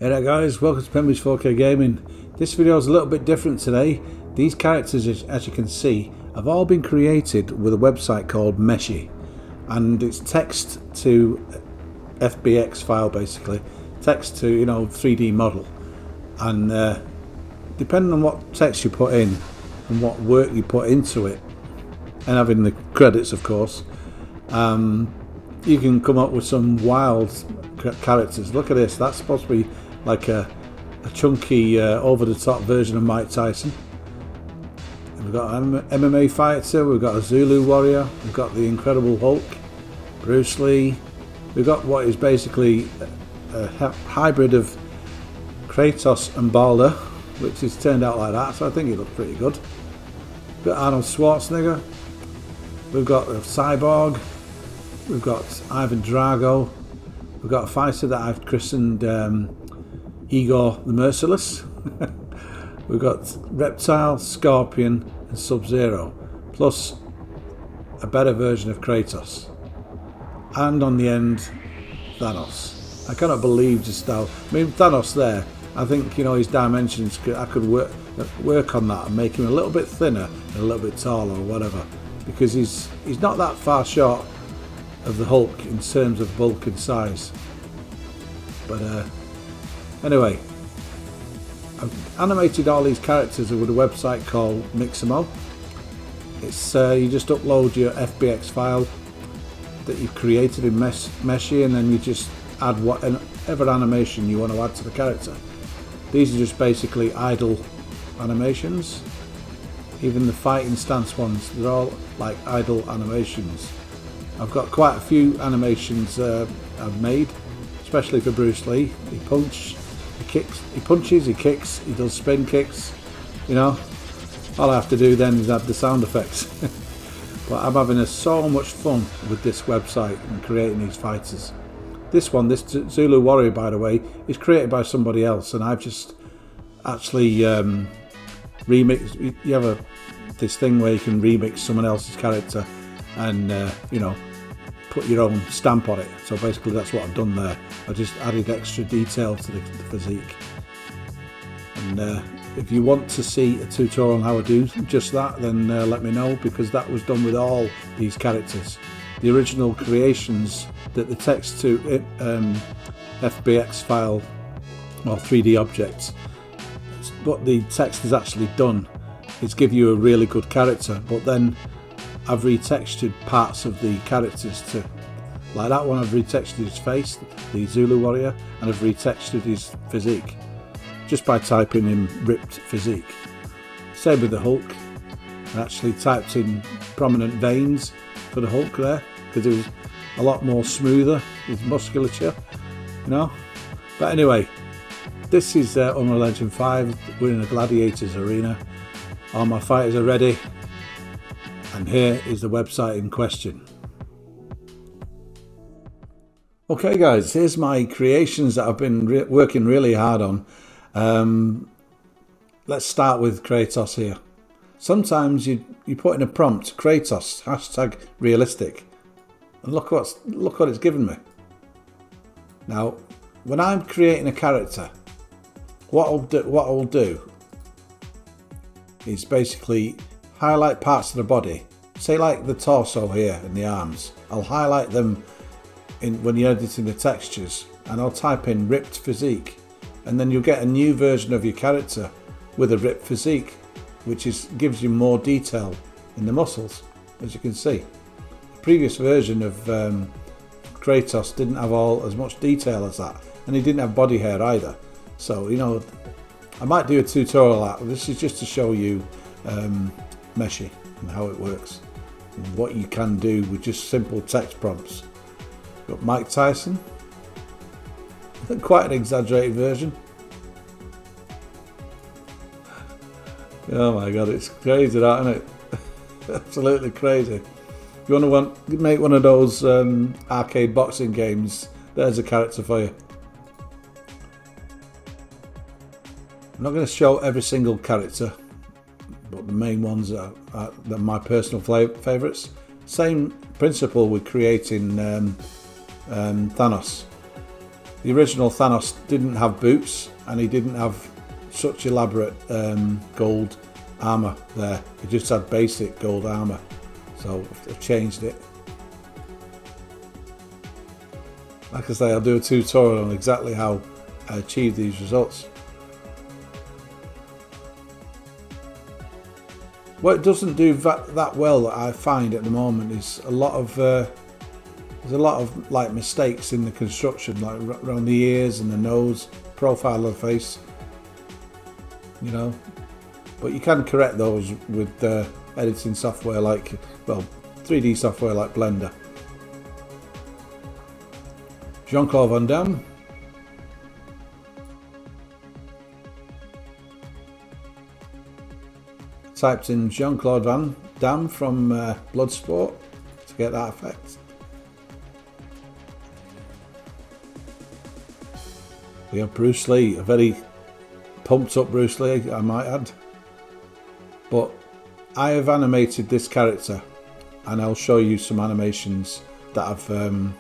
Hey there guys, welcome to PEMBY'S 4K Gaming. This video is a little bit different today. These characters, as you can see, have all been created with a website called Meshy, and it's text to FBX file, basically text to 3D model, and depending on what text you put in and what work you put into it, and having the credits of course, you can come up with some wild characters. Look at this, that's supposed to be like a chunky over-the-top version of Mike Tyson. We've got an MMA fighter, we've got a Zulu warrior, we've got the Incredible Hulk, Bruce Lee, we've got what is basically a hybrid of Kratos and Balder, which has turned out like that, so I think it looks pretty good. We've got Arnold Schwarzenegger, we've got a Cyborg, we've got Ivan Drago, we've got a fighter that I've christened Igor the Merciless. We've got Reptile, Scorpion and Sub-Zero, plus a better version of Kratos, and on the end Thanos. I cannot believe just how, Thanos there, I think his dimensions, I could work on that and make him a little bit thinner and a little bit taller or whatever, because he's not that far short of the Hulk in terms of bulk and size. But anyway, I've animated all these characters with a website called Mixamo. It's you just upload your FBX file that you've created in Meshy, and then you just add whatever animation you want to add to the character. These are just basically idle animations. Even the fighting stance ones, they're all like idle animations. I've got quite a few animations I've made, especially for Bruce Lee. He punches, he kicks, he does spin kicks. All I have to do then is add the sound effects. But I'm having so much fun with this website and creating these fighters. This Zulu warrior, by the way, is created by somebody else, and I've just actually remixed. You have this thing where you can remix someone else's character and put your own stamp on it. So basically that's what I've done there. I just added extra detail to the physique. And if you want to see a tutorial on how I do just that, then let me know, because that was done with all these characters. The original creations, that the text to FBX file or 3D objects, what the text has actually done is give you a really good character, but then I've retextured parts of the characters to, like that one I've retextured his face, the Zulu warrior, and I've retextured his physique just by typing in ripped physique. Same with the Hulk. I actually typed in prominent veins for the Hulk there, because it was a lot more smoother with musculature, But anyway, this is Unreal Engine 5. We're in a gladiators arena. All my fighters are ready. And here is the website in question. Okay guys, here's my creations that I've been working really hard on. Let's start with Kratos here. Sometimes you put in a prompt, Kratos, #realistic. And look what it's given me. Now, when I'm creating a character, what I'll do is basically highlight parts of the body, say like the torso here and the arms. I'll highlight them when you're editing the textures, and I'll type in ripped physique, and then you'll get a new version of your character with a ripped physique, which gives you more detail in the muscles, as you can see. The previous version of Kratos didn't have as much detail as that, and he didn't have body hair either. So I might do a tutorial on that. This is just to show you Meshy and how it works and what you can do with just simple text prompts. Got Mike Tyson, quite an exaggerated version. Oh my god, it's crazy that, isn't it? Absolutely crazy. If you want to make one of those arcade boxing games, there's a character for you. I'm not going to show every single character, but the main ones are my personal favourites. Same principle with creating Thanos. the original Thanos didn't have boots, and he didn't have such elaborate gold armor there. He just had basic gold armor, so I've changed it. Like I say, I'll do a tutorial on exactly how I achieve these results. What it doesn't do that well, that I find at the moment, is a lot of there's a lot of like mistakes in the construction, like around the ears and the nose, profile of the face, you know. But you can correct those with editing software like, well, 3D software like Blender. Jean-Claude Van Damme. Typed in Jean-Claude Van Damme from Bloodsport to get that effect. We have Bruce Lee, a very pumped up Bruce Lee, I might add. But I have animated this character, and I'll show you some animations that I've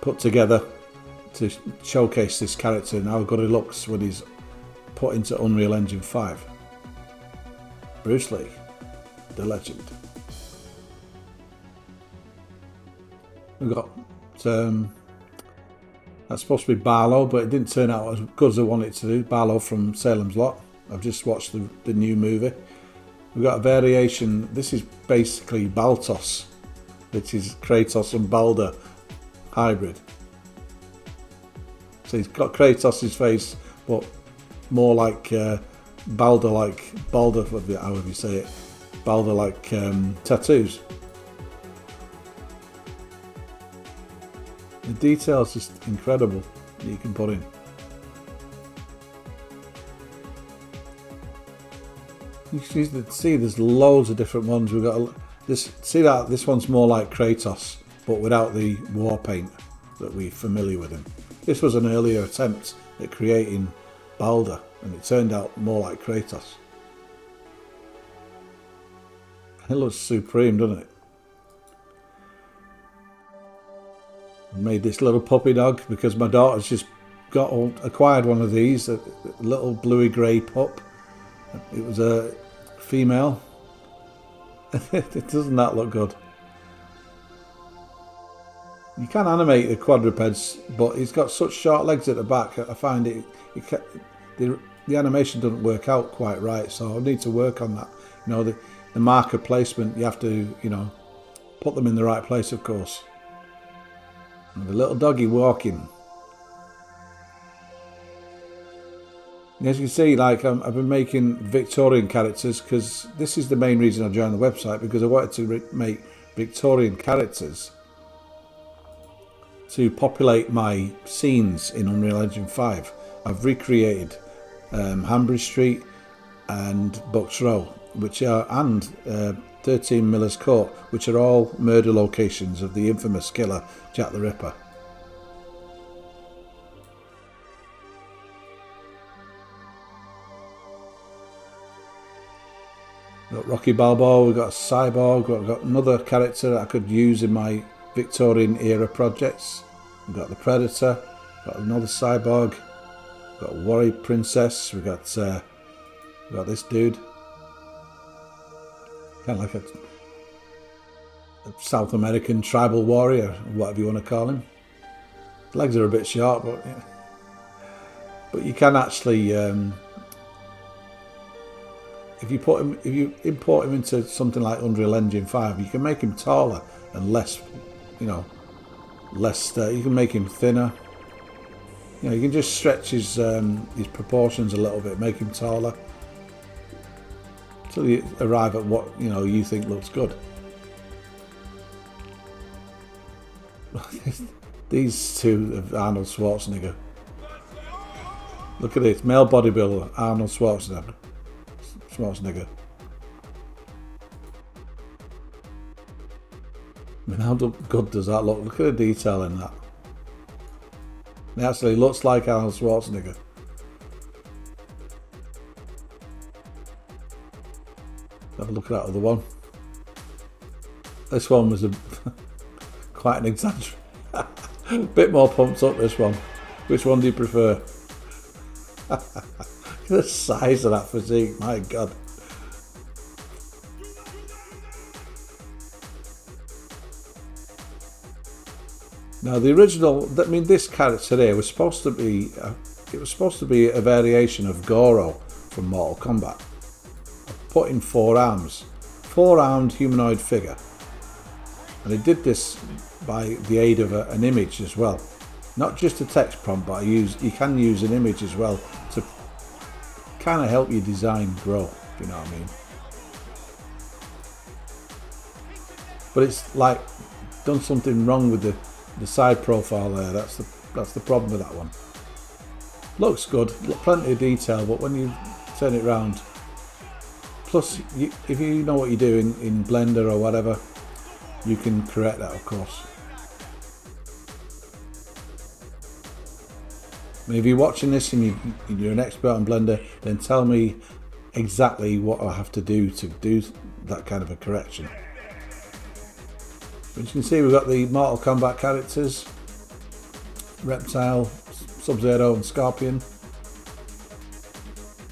put together to showcase this character and how good he looks when he's put into Unreal Engine 5. Bruce Lee, the legend. We've got that's supposed to be Barlow, but it didn't turn out as good as I wanted it to do. Barlow from Salem's Lot. I've just watched the new movie. We've got a variation. This is basically Baltos, which is Kratos and Balder hybrid. So he's got Kratos' face, but more like Balder, however you say it, Balder like tattoos. The detail's just incredible that you can put in. You can see there's loads of different ones. We've got this. See that this one's more like Kratos, but without the war paint that we're familiar with him. This was an earlier attempt at creating Balder, and it turned out more like Kratos. It looks supreme, doesn't it? I made this little puppy dog because my daughter's just acquired one of these, a little bluey grey pup. It was a female. Doesn't that look good? You can animate the quadrupeds, but he's got such short legs at the back. I find the animation doesn't work out quite right, so I need to work on that. You know, the marker placement, you have to, you know, put them in the right place, of course. And the little doggy walking. As you can see, like I've been making Victorian characters because this is the main reason I joined the website, because I wanted to make Victorian characters to populate my scenes in Unreal Engine 5. I've recreated Hanbury Street and Bucks Row, which are, and 13 Miller's Court, which are all murder locations of the infamous killer Jack the Ripper. We've got Rocky Balboa, we've got a cyborg, we've got another character that I could use in my Victorian era projects. We've got the Predator, we've got another cyborg, we've got a warrior princess, we've got this dude. Kind of like a South American tribal warrior, whatever you want to call him. His legs are a bit short, but yeah. But you can actually, if you import him into something like Unreal Engine 5, you can make him taller and less, you know, you can make him thinner. You know, you can just stretch his proportions a little bit, make him taller, until you arrive at what, you know, you think looks good. These two of Arnold Schwarzenegger. Look at it, male bodybuilder Arnold Schwarzenegger. I mean, how good does that look? Look at the detail in that. It actually looks like Arnold Schwarzenegger. Have a look at that other one. This one was quite an exaggeration. A bit more pumped up, this one. Which one do you prefer? The size of that physique, my God. Now the original, I mean, this character here was supposed to be, it was supposed to be a variation of Goro from Mortal Kombat. Put in 4 arms, 4-armed humanoid figure, and they did this by the aid of an image as well, not just a text prompt, but you can use an image as well to kind of help your design grow, if you know what I mean. But it's like done something wrong with the side profile there. That's the problem with that one. Looks good, plenty of detail, but when you turn it round, plus if you know what you're doing in Blender or whatever, you can correct that, of course. I mean, if you're watching this and you're an expert on Blender, then tell me exactly what I have to do that kind of a correction. As you can see, we've got the Mortal Kombat characters, Reptile, Sub-Zero and Scorpion.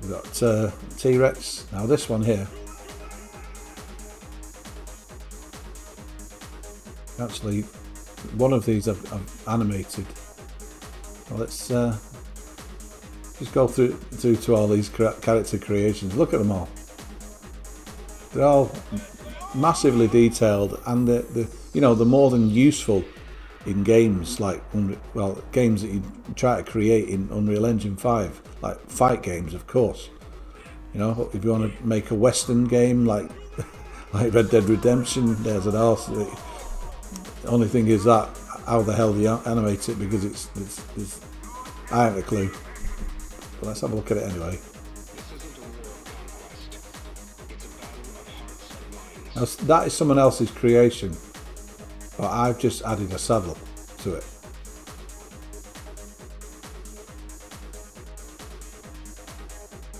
We've got T-Rex. Now this one here, actually one of these I've animated. Well, let's just go through to all these character creations. Look at them all. They're all massively detailed, and they're more than useful in games like games that you try to create in Unreal Engine 5, like fight games, of course. You know, if you want to make a Western game like Red Dead Redemption, there's an arse. The only thing is that how the hell do you animate it, because it's I haven't a clue. But let's have a look at it anyway. Now, that is someone else's creation, but I've just added a saddle to it.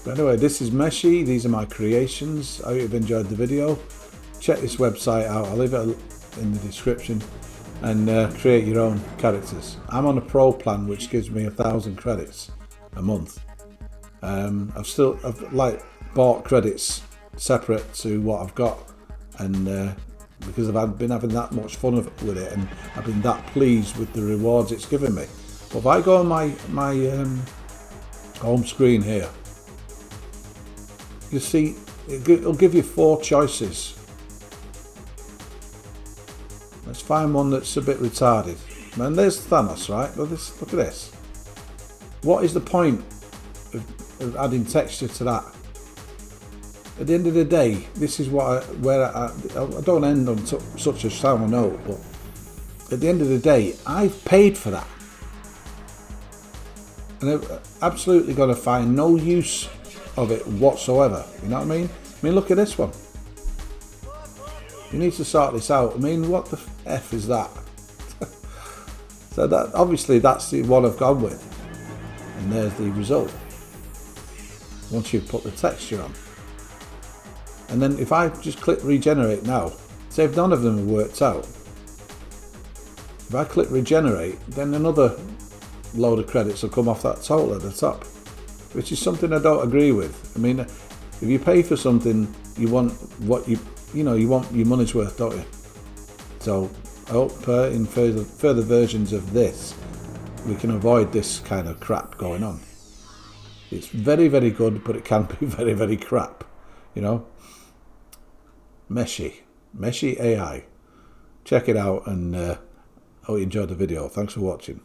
But anyway, this is Meshy. These are my creations. I hope you've enjoyed the video. Check this website out. I'll leave it in the description, and create your own characters. I'm on a pro plan which gives me 1,000 credits a month. I've bought credits separate to what I've got, and because I've been having that much fun with it, and I've been that pleased with the rewards it's given me. But if I go on my home screen here, you see it'll give you 4 choices. Let's find one that's a bit retarded. And there's Thanos, right? Look at this. What is the point of adding texture to that? At the end of the day, this is where I don't end on such a sour note, but at the end of the day, I've paid for that, and I'm absolutely going to find no use of it whatsoever. You know what I mean? I mean, look at this one. You need to sort this out. I mean, what the F is that? So that obviously that's the one I've gone with, and there's the result once you've put the texture on. And then if I just click regenerate now, say if none of them have worked out, if I click regenerate, then another load of credits will come off that total at the top, which is something I don't agree with. I mean, if you pay for something, you want what you want your money's worth, don't you? So I hope in further versions of this, we can avoid this kind of crap going on. It's very, very good, but it can be very, very crap, you know. Meshy AI. Check it out, and I hope you enjoyed the video. Thanks for watching.